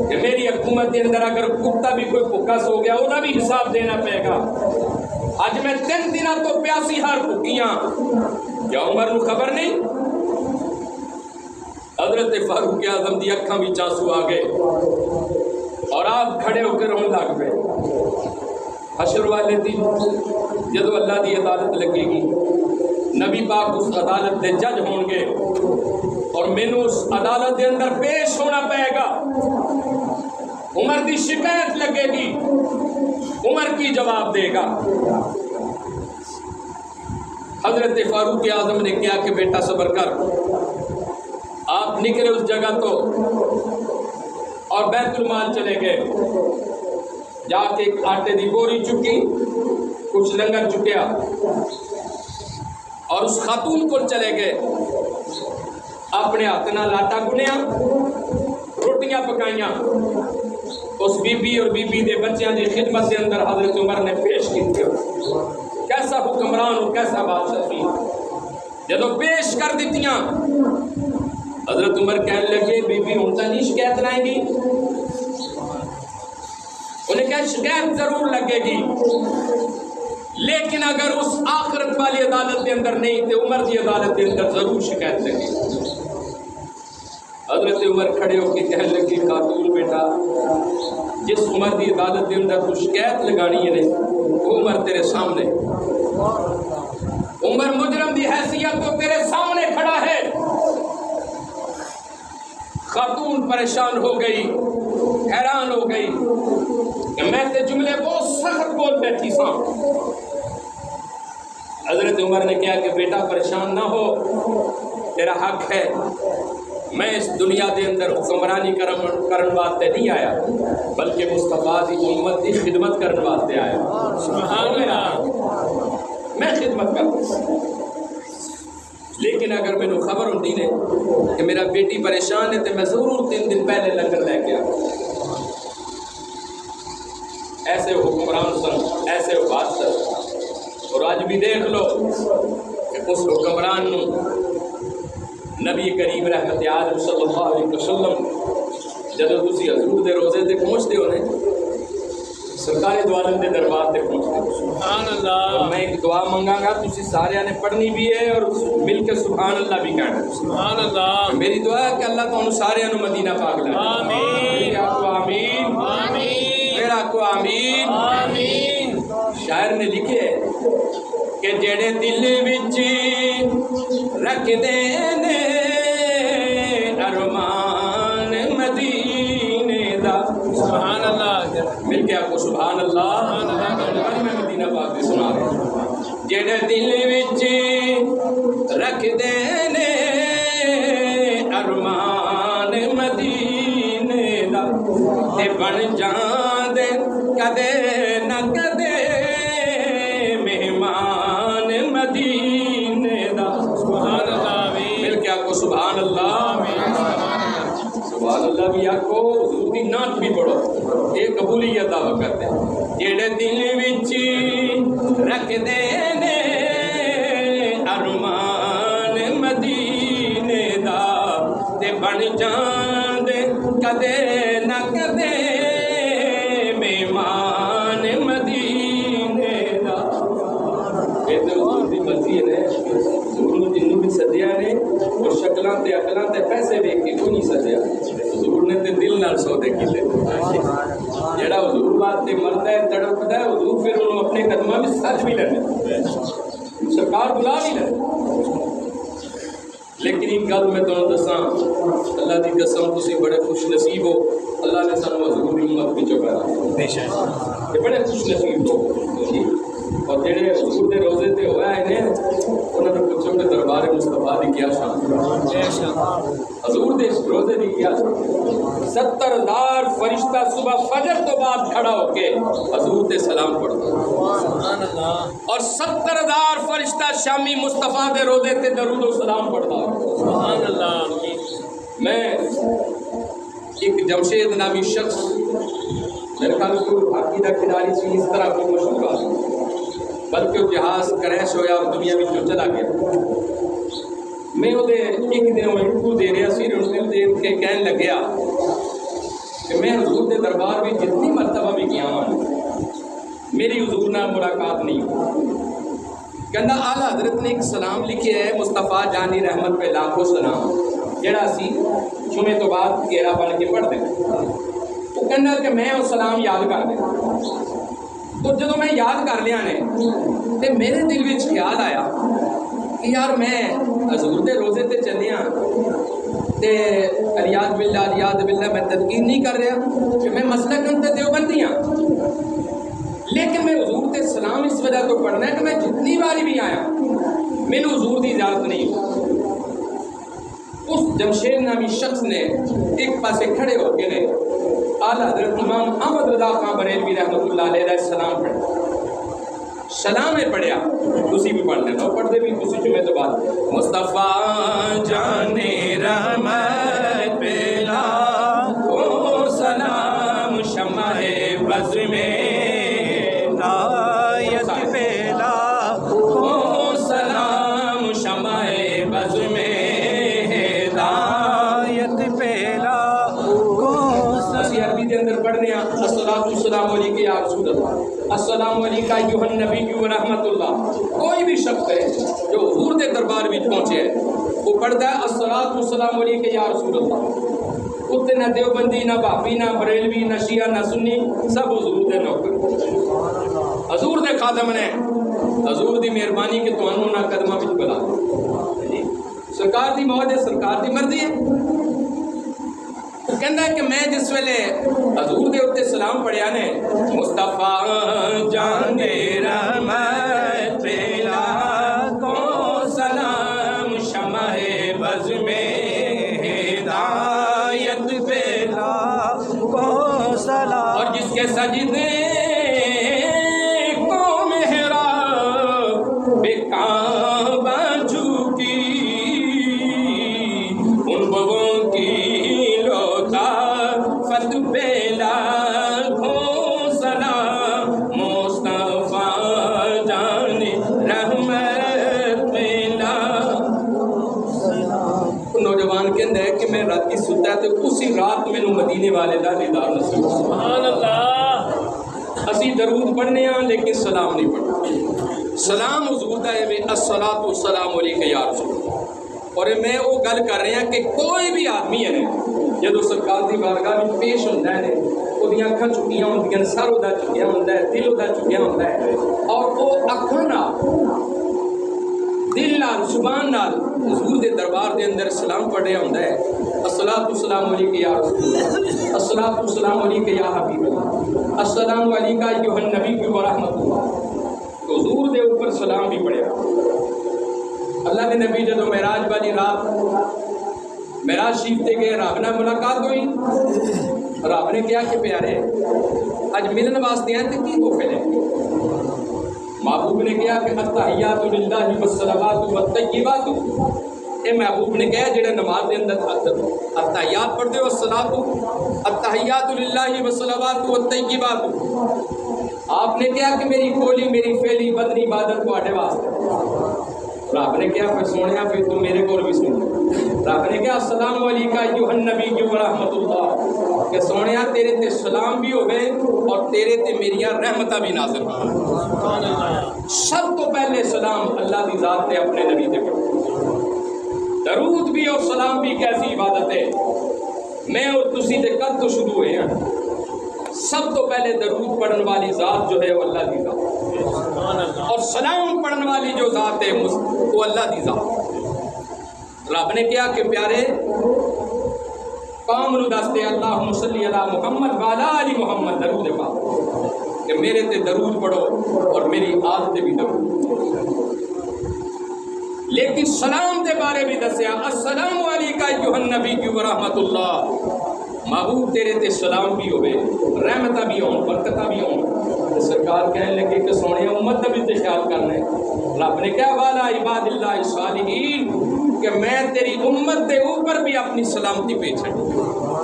Speaker 1: کہ میری حکومت کے اندر اگر کتا بھی کوئی بھوکا سو گیا وہ بھی حساب دینا پڑے گا آج میں 3 دنوں تو پیاسی ہار بھوکیاں کیا عمر نو خبر نہیں حضرت فاروق اعظم دی اکھاں وچ آنسو آ گئے اور آپ کھڑے ہو کے رون لگ پے حشر والے دن جدو اللہ دی عدالت لگے گی نبی پاک اس عدالت دے جج ہون گے اور مینوں اس عدالت دے اندر پیش ہونا پڑے گا عمر دی شکایت لگے گی عمر کی جواب دے گا حضرت فاروق اعظم نے کیا کہ بیٹا صبر کر آپ نکلے اس جگہ تو اور بیت المال چلے گئے جا کے ایک آٹے دی بوری چکی کچھ لنگر چکیا اور اس خاتون کو چلے گئے اپنے ہاتھ نال آٹا گنیا روٹیاں پکائیاں اس بی بی اور بی بی دے بچیاں دی خدمت دے اندر حضرت عمر نے پیش کی کیسا حکمران اور کیسا بادشاہ تھی جدو پیش کر دیتیاں حضرت عمر کہنے لگے بی بی ہن تاں نہیں شکایت لائیں گی انہیں کہا شکایت ضرور لگے گی لیکن اگر اس آخرت والی عدالت کے اندر نہیں تو عمر کی عدالت کے اندر ضرور شکایت لگے حضرت عمر کھڑے ہو کے کہنے لگے خاتون بیٹا جس عمر کی عدالت کے اندر تو شکایت لگانی ہے وہ عمر تیرے سامنے عمر مجرم دی حیثیت تو تیرے سامنے کھڑا ہے خاتون پریشان ہو گئی حیران ہو گئی کہ میں تے جملے بہت سخت بول بیٹھی سا حضرت عمر نے کہا کہ بیٹا پریشان نہ ہو تیرا حق ہے میں اس دنیا دے اندر حکمرانی کرن واسطے نہیں آیا بلکہ مصطفیٰ دی امت دی خدمت کرن واسطے آیا سبحان اللہ میں خدمت کرتا لیکن اگر میں نے خبر ہوتی نے کہ میرا بیٹی پریشان ہے تو میں ضرور 3 دن پہلے لنگر لے کے آیا ایسے حکمران سن ایسے بادشاہ اور آج بھی دیکھ لو کہ اس حکمران نبی کریم رحمت عالم صلی اللہ علیہ وسلم جدو تسی حضور دے روزے تے پہنچتے ہو نے سرکار دو عالم دے دربار تے پہنچتے ہو.
Speaker 2: سبحان اللہ.
Speaker 1: میں ایک دعا منگا گا تسی سارے نے پڑھنی بھی ہے اور مل کے سبحان اللہ بھی کہنا.
Speaker 2: سبحان اللہ.
Speaker 1: میری دعا ہے کہ اللہ تعالیٰ سارے مدینہ پاک لائے.
Speaker 2: آمین.
Speaker 1: آمین.
Speaker 2: آمین.
Speaker 1: میرا کو آمین.
Speaker 2: آمین.
Speaker 1: شاعر نے لکھے کہ جڑے دل وچ رکھ دینے ارمان مدینے دا.
Speaker 2: سبحان اللہ.
Speaker 1: مل کے آپ کو سبحان اللہ. میں مدینہ پاک سے سنا رہا. جڑے دل وچ رکھ دینے ارمان مدینے دا تے بن جاندے کدے نہ کدے مہمان مدینے دا.
Speaker 2: سبحان اللہ.
Speaker 1: مل کے آپ کو سبحان اللہ. سبحان اللہ بھی آپ کو حضور دی نعت بھی پڑھو. یہ قبولیت دا وقت ہے. جڑے دل وچ رکھ دینے ارمان مدینے دا تے بن جاندے کدے نہ کدے مہمان مدینے دا. یہ تو حضور دی مرضی ہے. حضور جنوں بھی سدیا نے اور شکلاں تے عقلاں تے پیسے ویکھ کے کوئی نہیں سدیا. حضور نے تے دل نال سودے کیتے. جڑا حضور بات تے مردا ہے تڑپدا ہے حضور پھر انہوں اپنے قدماں میں سچ بھی لیندے. سرکار بلا نہیں لیندے. لیکن ایک گل میں تمہیں دساں اللہ دی قسم تسی بڑے خوش نصیب ہو. اللہ نے سانو حضور دی امت وچوں کرا. بے شک یہ بڑے خوش نصیب ہو. اور جڑے حضور دے روزے تے ہویا ہے نے انہاں نے پوچھو کہ دربار مصطفیٰ دی کیا شان. حضور دے روزے دی کیا شان. 70,000 فرشتہ صبح فجر تو بعد کھڑا ہو کے حضور تے سلام پڑھتا.
Speaker 2: سبحان اللہ.
Speaker 1: اور 70,000 فرشتہ شامی مصطفیٰ دے روزے تے درود و سلام پڑھتا.
Speaker 2: سبحان اللہ.
Speaker 1: میں ایک جمشید نامی شخص میرے خیال کو ہاکی دا کھلاڑی سی اس طرح کو مشہور ہے بلکہ وہ جہاز کریش ہویا اور دنیا میں جو چلا گیا. میں وہ ایک دن انٹرو دے رہا سی. انٹرو دے کے کہنے لگیا کہ میں حضور دے دربار میں جتنی مرتبہ بھی گیا ہوں میری حضور نہ ملاقات نہیں ہوئی. کہنا اعلیٰ حضرت نے ایک سلام لکھے ہے مصطفیٰ جانی رحمت پہ لاکھوں سلام جڑا سی جمعے تو بعد گھیرا بن کے پڑھ دیں. وہ کہنا کہ میں وہ سلام یاد کر دیں. تو جدو میں یاد کر لیا نے تے میرے دل میں خیال آیا کہ یار میں حضور دے روزے تے چلیا تے الیاذ باللہ میں تدقین نہیں کر رہا کہ میں مسلک تے دیوبندی ہاں. لیکن میں حضور تے سلام اس وجہ تو پڑھنا ہے کہ میں جتنی باری بھی آیا میرے حضور دی اجازت نہیں ہوئی. اس جمشید نامی شخص نے ایک پاسے کھڑے ہو کے نے اعلیٰ حضرت امام احمد رضا خان بریلوی رحمۃ اللہ علیہ کا سلام پڑھا. سلام میں پڑھیا تسی بھی پڑھ لینا. پڑھتے بھی تسی جمعے تو بعد مصطفیٰ جان رحمت پہ لاکھوں سلام شمع بز میں ہدایت پہ لاکھوں سلام شمع بز میں ہدایت پہ اسی عربی کے اندر پڑھنے ہیں السلام علیکم یا رسول اللہ السلام علیکم ایھا النبی و رحمت اللہ. کوئی بھی شخص ہے جو حضور دے دربار میں پہنچے ہے وہ پڑھتا ہے السلام علیکم یا رسول اللہ. اتنے نہ دیوبندی نہ بھابی نہ بریلوی نہ شیعہ نہ سنی سب حضور دے نوکر حضور دے خادم نے. حضور دی مہربانی کہ تانوں نہ قدماں وچ بلا سرکار دی موج ہے سرکار دی مرضی ہے. کہنا ہے کہ میں جس ویلے حضور دے اتنے سلام پڑھیا نے مصطفیٰ جان رحمت پہ لاکھوں سلام شمع بز میں ہدایت پہ لاکھوں سلام. اور جس کے سجدے کو محراب بے کعبہ جھکی ان بغوں کی بیلا گھوسلا مصطفیٰ جان رحمت بیلا. نوجوان کہتے ہیں کہ میں رات کی ستا ہے تو اسی رات مینوں مدینے والے دا دیدار نصیب ہو۔
Speaker 2: سبحان اللہ۔
Speaker 1: اسی درود پڑھنے ہاں لیکن سلام نہیں پڑھتے۔ سلام حضور دا ہے الصلاۃ والسلام علیک یا رسول اللہ۔ اور میں وہ گل کر رہا کہ کوئی بھی آدمی ہے جدو سرکار دی بارگاہ میں پیش ہوتا ہے وہ اکھاں چکیاں ہوندیاں، سر ادا چکیا ہوتا ہے، دل ادا چکیا ہوتا ہے، اور وہ اکھاں نال دل نال زبان نال حضور دے دربار دے اندر سلام پڑھ رہا ہوتا ہے، الصلاۃ والسلام علیک یا رسول اللہ، الصلاۃ والسلام علیک یا حبیب اللہ، السلام علیک ایھا النبی و رحمت اللہ۔ تو حضور دے اوپر سلام بھی پڑھیا۔ اللہ کے نبی جدو معراج والی رات معراج شریف تے گئے، رب نال ملاقات ہوئی، رب نے کہا کہ پیارے اج ملن واسطے ہیں تے کی تحفے لے؟ محبوب نے کہا کہ التحیات للہ والصلوات والطیبات۔ اے محبوب نے کہا جڑے نماز دے اندر التحیات پڑھتے ہو، الصلاۃ التحیات للہ والصلوات والطیبات، آپ نے کہا کہ میری قولی میری فعلی بدنی عبادت تواڈے واسطے۔ رب نے کہا پھر سونیا پھر تو میرے کو بھی سن۔ رب نے کہا السلام علیکم ایھا النبی و رحمت اللہ، کہ سونیا تیرے تے سلام بھی ہوئے اور تیرے تے میریاں رحمتاں بھی نازل ہوں۔ سب تو پہلے سلام اللہ دی ذات نے اپنے نبی تے پڑھا۔ درود بھی اور سلام بھی کیسی عبادت ہے، میں اور تسی تے کد تو شروع ہوئے ہیں۔ سب تو پہلے درود پڑھن والی ذات جو ہے وہ اللہ دی ذات، اور سلام پڑھن والی جو ذات ہے وہ اللہ دی ذات۔ رب نے کہا کہ پیارے قوم نو دس دے اللہم صلی علی محمد وعلی آل محمد، درود پاک، کہ میرے تے درود پڑھو اور میری آل تے بھی درود۔ لیکن سلام دے بارے بھی دسیا السلام علیکم ایھا النبی و رحمت اللہ، محبوب تیرے تے سلام بھی ہوئے، رحمتہ بھی ہوں، برکتہ بھی ہوں۔ سرکار کہنے لگے کہ سونے امت کا بھی خیال کرنا ہے۔ رب نے کہا والا عباد اللہ الصالحین، کہ میں تیری امت دے اوپر بھی اپنی سلامتی پیش کروں۔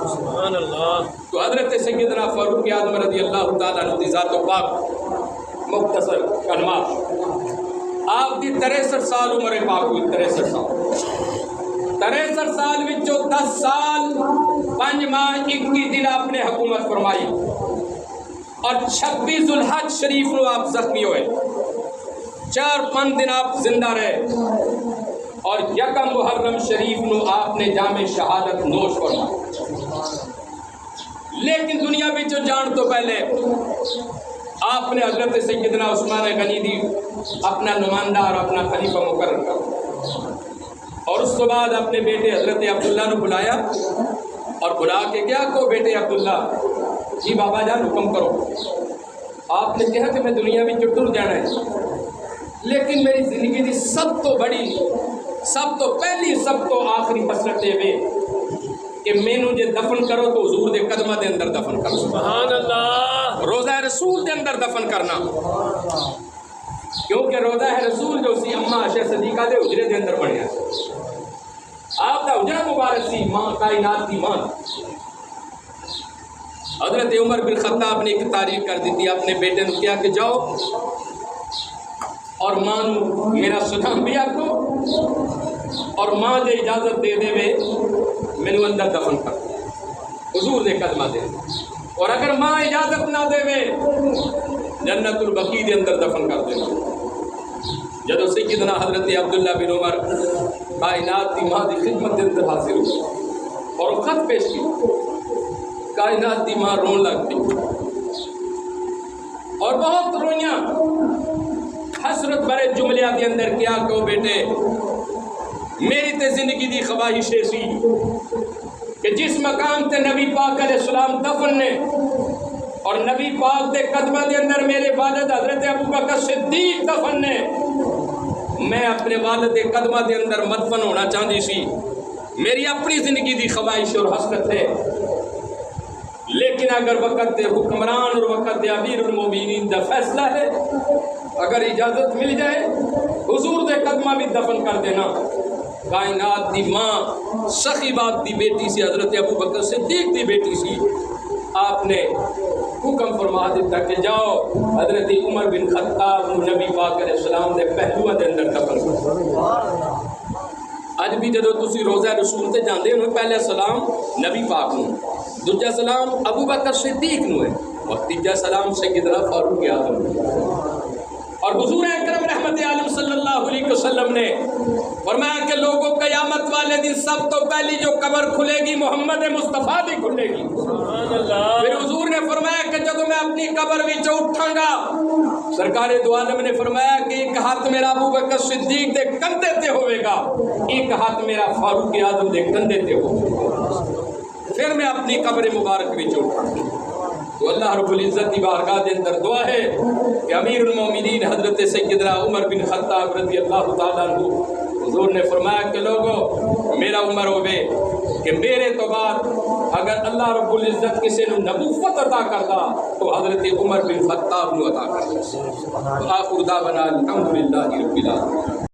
Speaker 2: سبحان اللہ۔
Speaker 1: تو حضرت سیدنا فاروق اعظم رضی اللہ تعالیٰ عنہ دی ذات پاک مختصر کلمات، آپ دی 63 سال عمر پاک ہوئی، 63 سال، 63 سال وچوں 10 سال 5 ماہ 21 دن آپ نے حکومت فرمائی، اور 26 ذوالحج شریف نو آپ زخمی ہوئے، 4-5 دن آپ زندہ رہے، اور 1 محرم شریف نو آپ نے جام شہادت نوش فرمائی۔ لیکن دنیا وچوں جان تو پہلے آپ نے حضرت سیدنا عثمان غنی دی اپنا نمائندہ اور اپنا خلیفہ مقرر کیا، اور اس کے بعد اپنے بیٹے حضرت عبداللہ نے بلایا، اور بلا کے کیا کو بیٹے عبداللہ جی بابا جان حکم کرو۔ آپ نے کہا کہ میں دنیا میں ٹر جانا ہے، لیکن میری زندگی کی سب تو بڑی، سب تو پہلی، سب تو آخری حسرت یہ کہ مینوں جے دفن کرو تو حضور دے قدمہ دے اندر دفن کرو،
Speaker 2: سبحان اللہ،
Speaker 1: روضہ رسول دے اندر دفن کرنا، کیونکہ روضہ رسول جو سی اماں عائشہ صدیقہ دے حجرے دے اندر بنیا، آپ دا حجرہ مبارک سی، ماں کائنات کی ماں۔ حضرت عمر بن خطاب نے ایک تعریف کر دی تھی، اپنے بیٹے نے کیا کہ جاؤ اور ماں نو میرا سلام بھی آکو، اور ماں جے اجازت دے دے وے مینوں اندر دفن کر حضور دے قدمہ دے، اور اگر ماں اجازت نہ دے وے جنت البقیع دے اندر دفن کر دے۔ جدو سیدنا حضرت عبداللہ بن عمر کائنات دی ماں دی خدمت دے اندر حاضر ہوئی اور خط پیش کی، کائنات دی ماں رون لگ پئی اور بہت روئیاں، حسرت بھرے جملیاں دے اندر کیا کہ بیٹے میری تے زندگی دی خواہش سی کہ جس مقام تے نبی پاک علیہ السلام دفن نے، اور نبی پاک دے قدمہ دے اندر میرے والد حضرت ابوبکر صدیق دفن نے، میں اپنے والد دے قدمہ دے اندر مدفن ہونا چاہتی سی، میری اپنی زندگی دی خواہش اور حسرت ہے، لیکن اگر وقت دے حکمران اور وقت دے امیر المومنین دا فیصلہ ہے، اگر اجازت مل جائے حضور دے قدمہ بھی دفن کر دینا۔ کائنات دی ماں سخی بات دی بیٹی سی، حضرت ابوبکر صدیق دی بیٹی سی، آپ نے حکم فرما دیتا کہ جاؤ حضرت عمر بن خطاب نبی پاک علیہ السلام دے پہلوہ دے اندر دفن کرو۔ اج بھی جدو تسی روزہ رسول تے جاندے ہو پہلے سلام نبی پاک نو، دوجا سلام ابو بکر صدیق نو ہے اور تیجا سلام سیدنا فاروق اعظم نو۔ اور حضور اکرم رحمت عالم صلی اللہ علیہ وسلم نے فرمایا کہ لوگوں قیامت والے دن سب تو پہلی جو قبر کھلے گی محمد مصطفیٰ دی کھلے گی۔
Speaker 2: سبحان اللہ۔
Speaker 1: پھر حضور نے فرمایا کہ جب میں اپنی قبر وچوں اٹھاں گا سرکار دو عالم نے فرمایا کہ ایک ہاتھ میرا ابو بکر صدیق دے کندھے تے ہوئے گا، ایک ہاتھ میرا فاروق اعظم دے کندھے تے ہوئے گا، پھر میں اپنی قبر مبارک وچوں اٹھاں گا۔ تو اللہ رب العزت کی بارگاہ دے اندر دعا ہے کہ امیر المومنین حضرت سیدنا عمر بن خطاب رضی اللہ تعالیٰ عنہ حضور نے فرمایا کہ لوگو میرا عمر ہوئے کہ میرے تو بعد اگر اللہ رب العزت کسی نے نبوت عطا کرتا تو حضرت عمر بن خطاب نے عطا کرتا۔ آخر دعوانا الحمدللہ رب العالمین۔